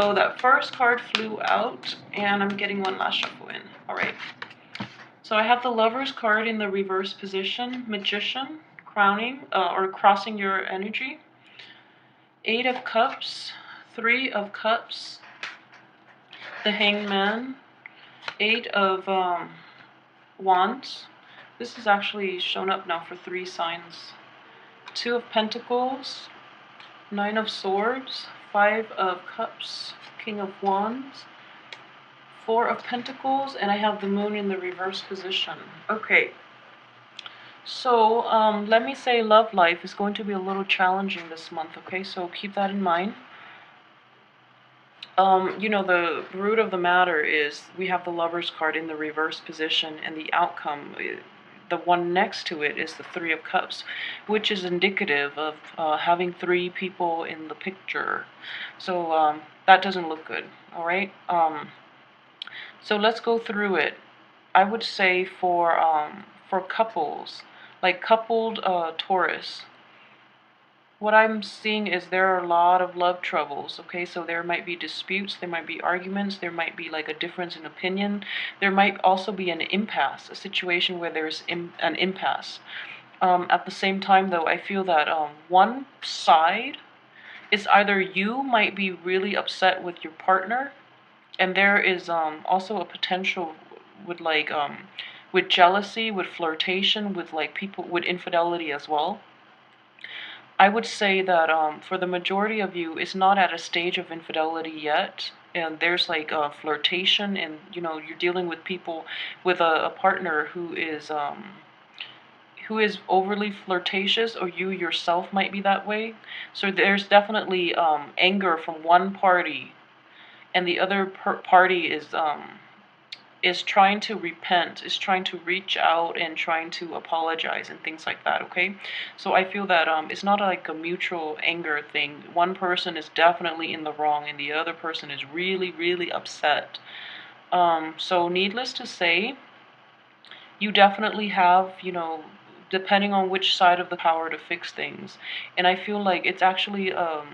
So that first card flew out, and I'm getting one last shuffle in. All right. So I have the Lover's card in the reverse position, Magician, crowning or crossing your energy. 8 of Cups, 3 of Cups, the Hangman, 8 of Wands. This is actually shown up now for 3 signs. 2 of Pentacles, 9 of Swords, 5 of Cups, King of Wands, 4 of Pentacles, and I have the Moon in the reverse position. Okay, so let me say love life is going to be a little challenging this month, okay? So keep that in mind. You know, the root of the matter is we have the Lover's card in the reverse position, and the outcome, the one next to it, is the 3 of Cups, which is indicative of having 3 people in the picture. So that doesn't look good, all right? So let's go through it. I would say for couples, like coupled Taurus, what I'm seeing is there are a lot of love troubles, okay? So there might be disputes, there might be arguments, there might be like a difference in opinion. There might also be an impasse, a situation where there's an impasse. At the same time, though, I feel that one side is either you might be really upset with your partner, and there is also a potential with like with jealousy, with flirtation, with like people, with infidelity as well. I would say that for the majority of you, it's not at a stage of infidelity yet, and there's like flirtation, and you know, you're dealing with people, with a partner who is overly flirtatious, or you yourself might be that way. So there's definitely anger from one party, and the other party is trying to repent, is trying to reach out and trying to apologize and things like that, okay? So I feel that it's not like a mutual anger thing. One person is definitely in the wrong and the other person is really, really upset. So needless to say, you definitely have, you know, depending on which side of the power to fix things. And I feel like it's actually a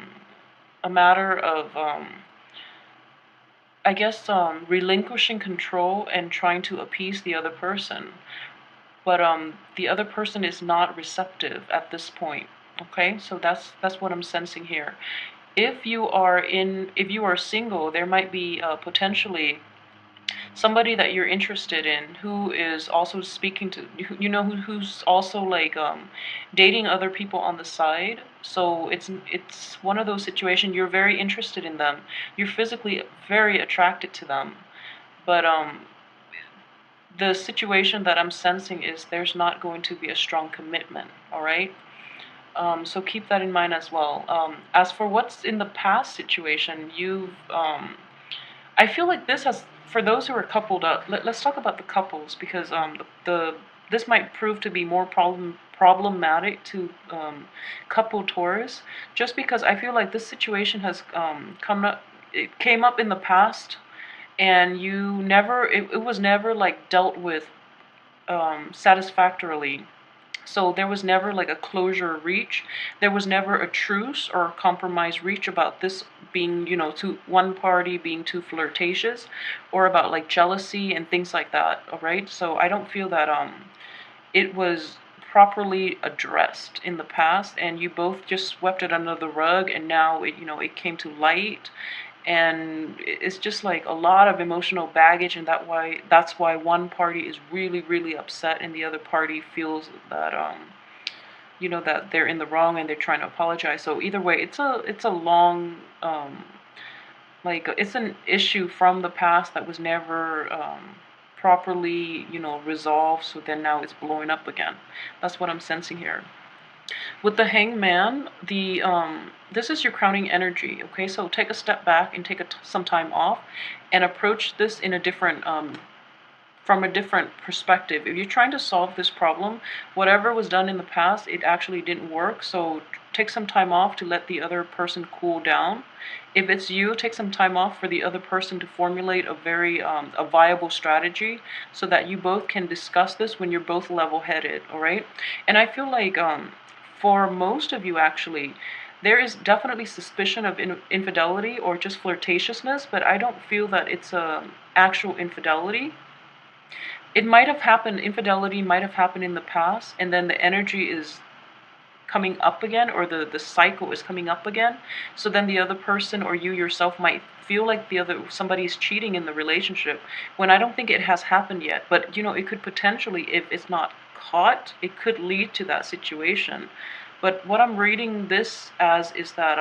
matter of I guess relinquishing control and trying to appease the other person. But the other person is not receptive at this point. Okay, so that's what I'm sensing here. If you are single, there might be potentially somebody that you're interested in who is also speaking to, you know, who's also like dating other people on the side. So it's one of those situations, you're very interested in them, you're physically very attracted to them, but the situation that I'm sensing is there's not going to be a strong commitment, all right? So keep that in mind as well. As for what's in the past situation, I feel like this has, for those who are coupled up, let's talk about the couples, because this might prove to be more problematic to couple Taurus, just because I feel like this situation has it came up in the past, and it was never like dealt with satisfactorily. So there was never like a closure reach. There was never a truce or a compromise reach about this being, you know, one party being too flirtatious, or about like jealousy and things like that. All right. So I don't feel that it was properly addressed in the past, and you both just swept it under the rug, and now it, you know, it came to light, and it's just like a lot of emotional baggage, and that's why one party is really, really upset and the other party feels that you know, that they're in the wrong and they're trying to apologize. So either way, it's a long like it's an issue from the past that was never properly, you know, resolved, so then now it's blowing up again. That's what I'm sensing here. With the Hangman, this is your crowning energy, okay? So take a step back and take some time off and approach this in a different, from a different perspective. If you're trying to solve this problem, whatever was done in the past, it actually didn't work, so take some time off to let the other person cool down. If it's you, take some time off for the other person to formulate a viable strategy, so that you both can discuss this when you're both level-headed, all right? And I feel like for most of you, actually, there is definitely suspicion of infidelity or just flirtatiousness, but I don't feel that it's a actual infidelity. It might have happened, infidelity might have happened in the past, and then the energy is coming up again, or the cycle is coming up again. So then the other person or you yourself might feel like somebody's cheating in the relationship, when I don't think it has happened yet. But it could potentially, if it's not caught, it could lead to that situation. But what I'm reading this as is that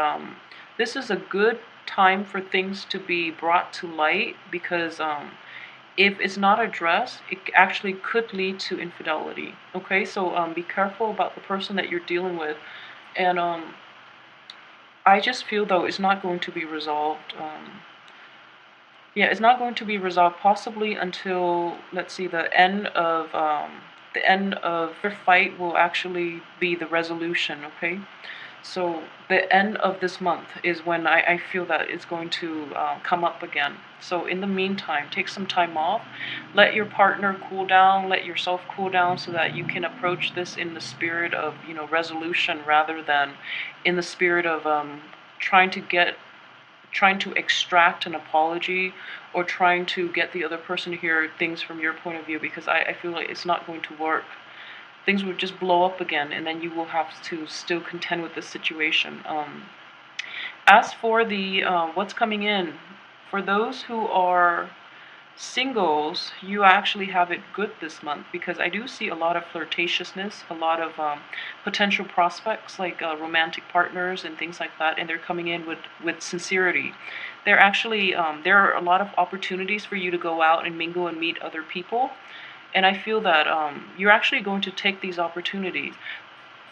this is a good time for things to be brought to light, because if it's not addressed, it actually could lead to infidelity. Okay, so be careful about the person that you're dealing with, and I just feel though it's not going to be resolved. Yeah, it's not going to be resolved possibly until, let's see, the end of your fight will actually be the resolution. Okay, so the end of this month is when I feel that it's going to come up again. So in the meantime, take some time off, let your partner cool down, let yourself cool down, so that you can approach this in the spirit of resolution, rather than in the spirit of trying to extract an apology, or trying to get the other person to hear things from your point of view, because I feel like it's not going to work. Things would just blow up again, and then you will have to still contend with the situation. As for the what's coming in, for those who are singles, you actually have it good this month, because I do see a lot of flirtatiousness, a lot of potential prospects, like romantic partners and things like that, and they're coming in with sincerity. They're actually there are a lot of opportunities for you to go out and mingle and meet other people, and I feel that you're actually going to take these opportunities.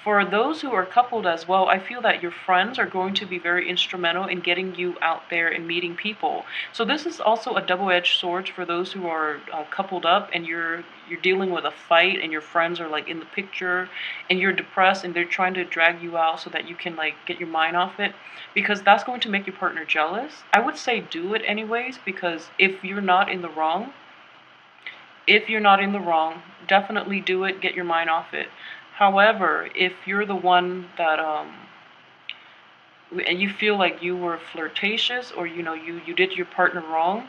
For those who are coupled as well, I feel that your friends are going to be very instrumental in getting you out there and meeting people. So this is also a double-edged sword for those who are coupled up, and you're dealing with a fight, and your friends are like in the picture, and you're depressed, and they're trying to drag you out so that you can like get your mind off it, because that's going to make your partner jealous. I would say do it anyways, because if you're not in the wrong, definitely do it, get your mind off it. However, if you're the one that and you feel like you were flirtatious, or you did your partner wrong,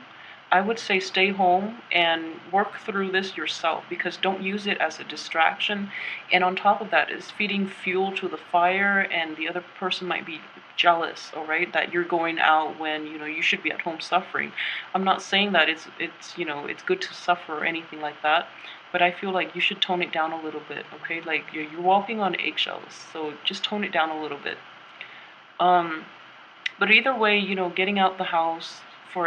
I would say stay home and work through this yourself, because don't use it as a distraction. And on top of that, is feeding fuel to the fire, and the other person might be jealous, all right, that you're going out when you should be at home suffering. I'm not saying that it's good to suffer or anything like that, but I feel like you should tone it down a little bit. Okay, like you're walking on eggshells, so just tone it down a little bit. um but either way, getting out the house,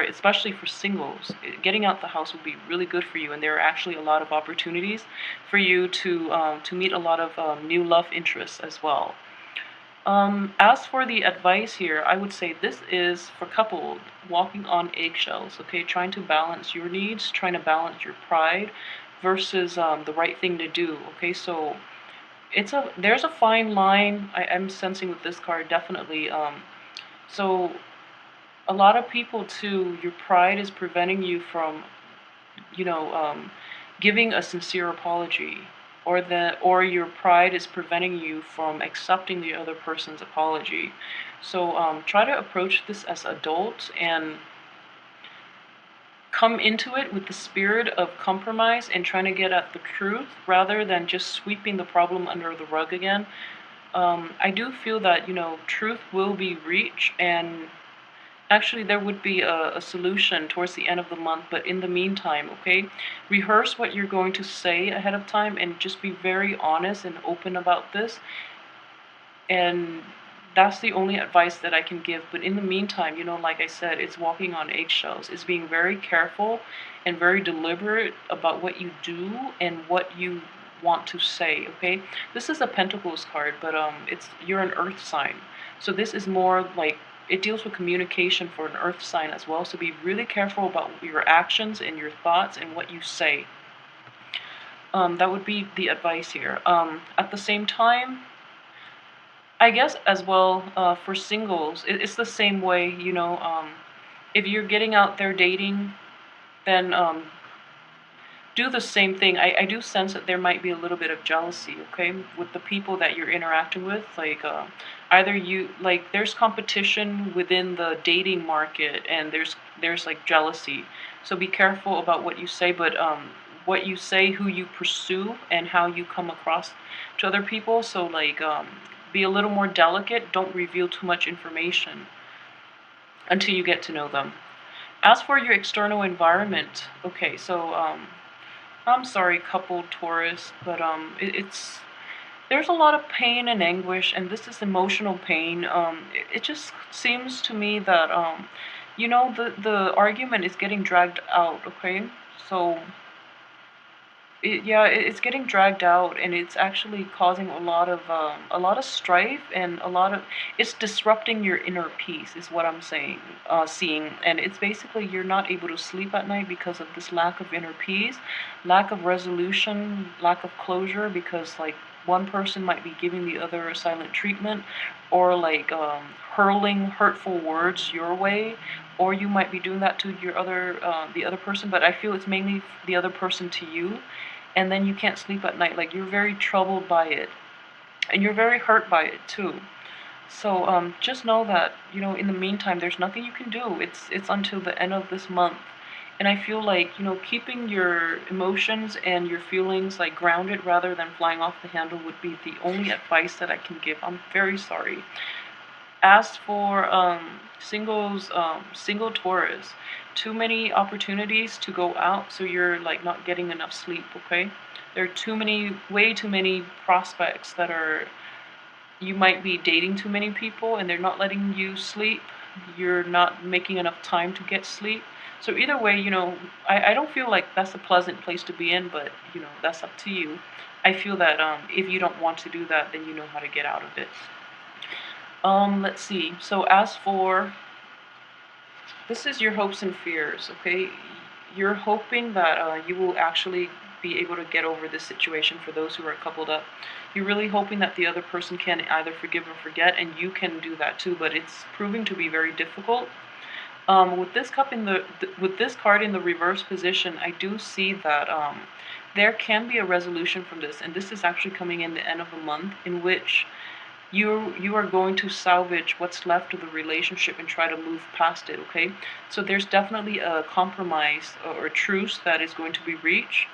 especially for singles, getting out the house would be really good for you, and there are actually a lot of opportunities for you to meet a lot of new love interests as well. As for the advice here, I would say this is for couple walking on eggshells. Okay, trying to balance your needs, trying to balance your pride versus the right thing to do. Okay, so there's a fine line I'm sensing with this card, definitely. So a lot of people too, your pride is preventing you from, you know, um, giving a sincere apology, or your pride is preventing you from accepting the other person's apology. So try to approach this as adults, and come into it with the spirit of compromise and trying to get at the truth, rather than just sweeping the problem under the rug again. I do feel that truth will be reached, and actually, there would be a solution towards the end of the month, but in the meantime, okay, rehearse what you're going to say ahead of time, and just be very honest and open about this. And that's the only advice that I can give. But in the meantime, like I said, it's walking on eggshells. It's being very careful and very deliberate about what you do and what you want to say, okay? This is a Pentacles card, but you're an earth sign. So this is more like, it deals with communication for an earth sign as well. So be really careful about your actions and your thoughts and what you say. That would be the advice here. At the same time, I guess as well, for singles, it's the same way, if you're getting out there dating, then do the same thing. I do sense that there might be a little bit of jealousy, okay, with the people that you're interacting with. Like, either you like there's competition within the dating market, and there's like jealousy. So be careful about what you say, but what you say, who you pursue, and how you come across to other people. So like, be a little more delicate. Don't reveal too much information until you get to know them. As for your external environment, okay, so I'm sorry, couple Taurus, but it's there's a lot of pain and anguish, and this is emotional pain. It just seems to me that the argument is getting dragged out. Okay, so it's getting dragged out, and it's actually causing a lot of strife, and a lot of it's disrupting your inner peace, is what I'm saying, seeing, and it's basically you're not able to sleep at night because of this lack of inner peace, lack of resolution, lack of closure, because like one person might be giving the other a silent treatment, or like hurling hurtful words your way, or you might be doing that to the other person, but I feel it's mainly the other person to you, and then you can't sleep at night. Like, you're very troubled by it, and you're very hurt by it too. So just know that, in the meantime, there's nothing you can do. It's until the end of this month. And I feel like, keeping your emotions and your feelings like grounded rather than flying off the handle would be the only advice that I can give. I'm very sorry. As for single Taurus, too many opportunities to go out, so you're like not getting enough sleep. Okay, there are way too many prospects that are. You might be dating too many people, and they're not letting you sleep. You're not making enough time to get sleep. So either way, I don't feel like that's a pleasant place to be in, but that's up to you. I feel that if you don't want to do that, then you know how to get out of it. Let's see. So as for this is your hopes and fears, okay? You're hoping that you will actually be able to get over this situation for those who are coupled up. You're really hoping that the other person can either forgive or forget, and you can do that too, but it's proving to be very difficult. With this with this card in the reverse position, I do see that there can be a resolution from this, and this is actually coming in the end of the month, in which you are going to salvage what's left of the relationship and try to move past it. Okay, so there's definitely a compromise or a truce that is going to be reached,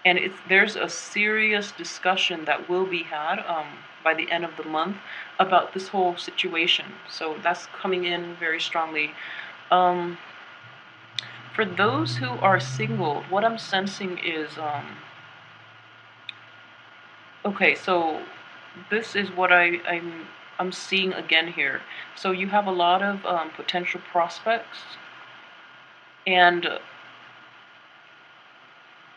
and there's a serious discussion that will be had by the end of the month about this whole situation. So that's coming in very strongly. um, for those who are single, what I'm sensing is okay, so this is what I'm seeing again here. So you have a lot of potential prospects, and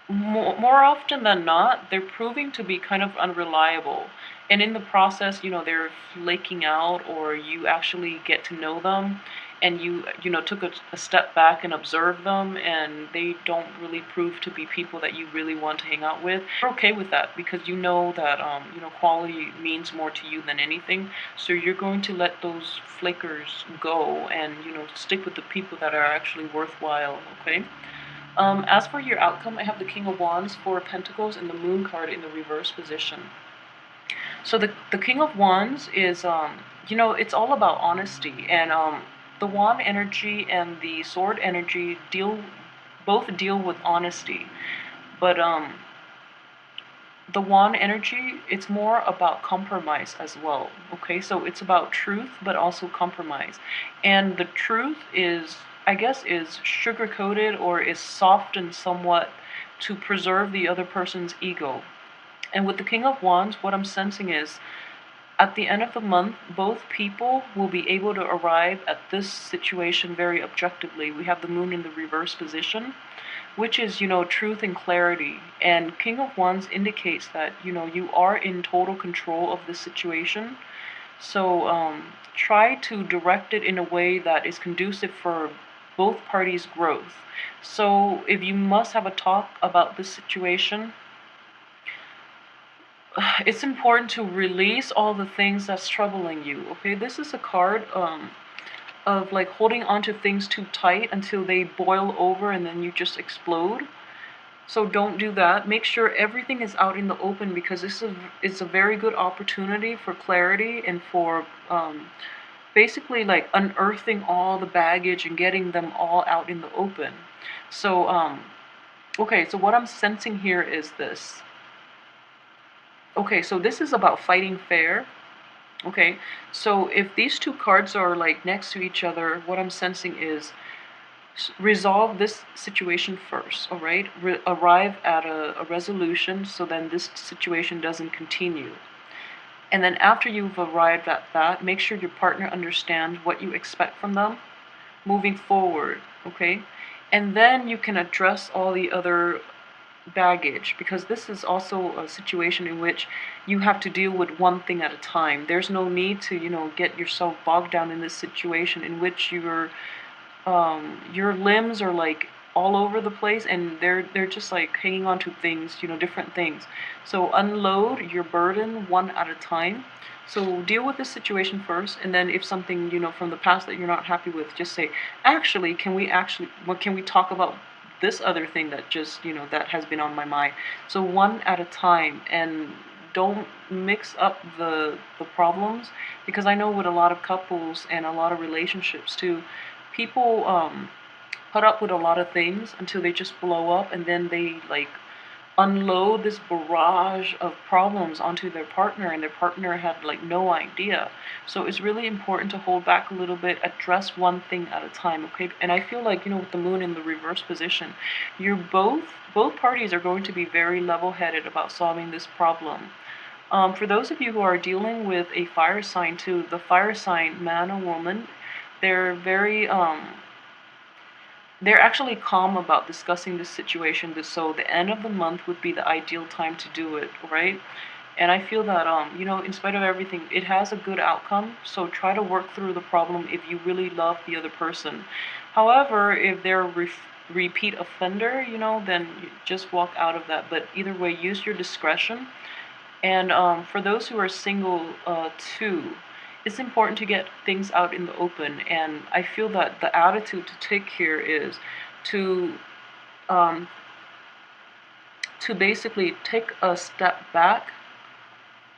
more often than not, they're proving to be kind of unreliable. And in the process, they're flaking out, or you actually get to know them, and you took a step back and observe them, and they don't really prove to be people that you really want to hang out with. You're okay with that because you know that quality means more to you than anything. So you're going to let those flickers go, and stick with the people that are actually worthwhile. Okay. As for your outcome, I have the King of Wands, Four of Pentacles, and the Moon card in the reverse position. So the King of Wands is, it's all about honesty, and the Wand energy and the Sword energy both deal with honesty, but the Wand energy, it's more about compromise as well. Okay, so it's about truth, but also compromise, and the truth is, I guess, is sugar coated or is softened somewhat to preserve the other person's ego. And with the King of Wands, what I'm sensing is, at the end of the month, both people will be able to arrive at this situation very objectively. We have the Moon in the reverse position, which is, truth and clarity. And King of Wands indicates that, you are in total control of the situation. So try to direct it in a way that is conducive for both parties' growth. So if you must have a talk about this situation, it's important to release all the things that's troubling you. Okay, this is a card of like holding on to things too tight until they boil over and then you just explode. So don't do that. Make sure everything is out in the open, because it's a very good opportunity for clarity and for basically like unearthing all the baggage and getting them all out in the open. So okay, so what I'm sensing here is this. Okay, so this is about fighting fair. Okay, so if these two cards are like next to each other, what I'm sensing is resolve this situation first, all right? Arrive at a resolution so then this situation doesn't continue. And then after you've arrived at that, make sure your partner understands what you expect from them moving forward, okay? And then you can address all the other baggage, because this is also a situation in which you have to deal with one thing at a time. There's no need to, get yourself bogged down in this situation in which your limbs are like all over the place, and they're just like hanging on to things, different things. So unload your burden one at a time. So deal with this situation first, and then if something, from the past that you're not happy with, just say, actually, what can we talk about this other thing that just, that has been on my mind. So one at a time, and don't mix up the problems, because I know with a lot of couples and a lot of relationships too, people put up with a lot of things until they just blow up, and then they like unload this barrage of problems onto their partner, and their partner had like no idea. So it's really important to hold back a little bit, address one thing at a time, okay? And I feel like, with the moon in the reverse position, you're both parties are going to be very level-headed about solving this problem. For those of you who are dealing with a fire sign too, the fire sign, man or woman, they're very they're actually calm about discussing this situation. So the end of the month would be the ideal time to do it, right? And I feel that in spite of everything, it has a good outcome. So try to work through the problem if you really love the other person. However, if they're a repeat offender, then you just walk out of that. But either way, use your discretion. And for those who are single too, it's important to get things out in the open. And I feel that the attitude to take here is to um, to basically take a step back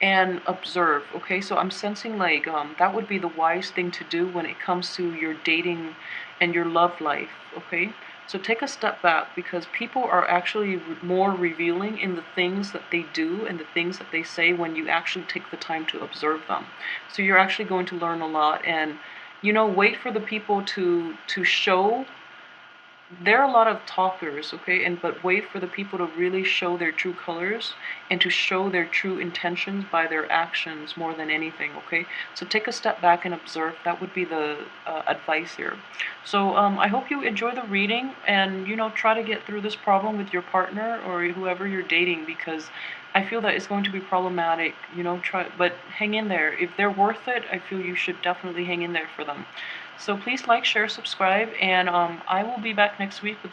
and observe. Okay, so I'm sensing like that would be the wise thing to do when it comes to your dating and your love life. Okay, so take a step back, because people are actually more revealing in the things that they do and the things that they say when you actually take the time to observe them. So you're actually going to learn a lot. And wait for the people to show. There are a lot of talkers, okay, but wait for the people to really show their true colors and to show their true intentions by their actions more than anything, okay? So take a step back and observe. That would be the advice here. So I hope you enjoy the reading, and try to get through this problem with your partner or whoever you're dating, because I feel that it's going to be problematic. But hang in there. If they're worth it, I feel you should definitely hang in there for them. So please like, share, subscribe, and I will be back next week with the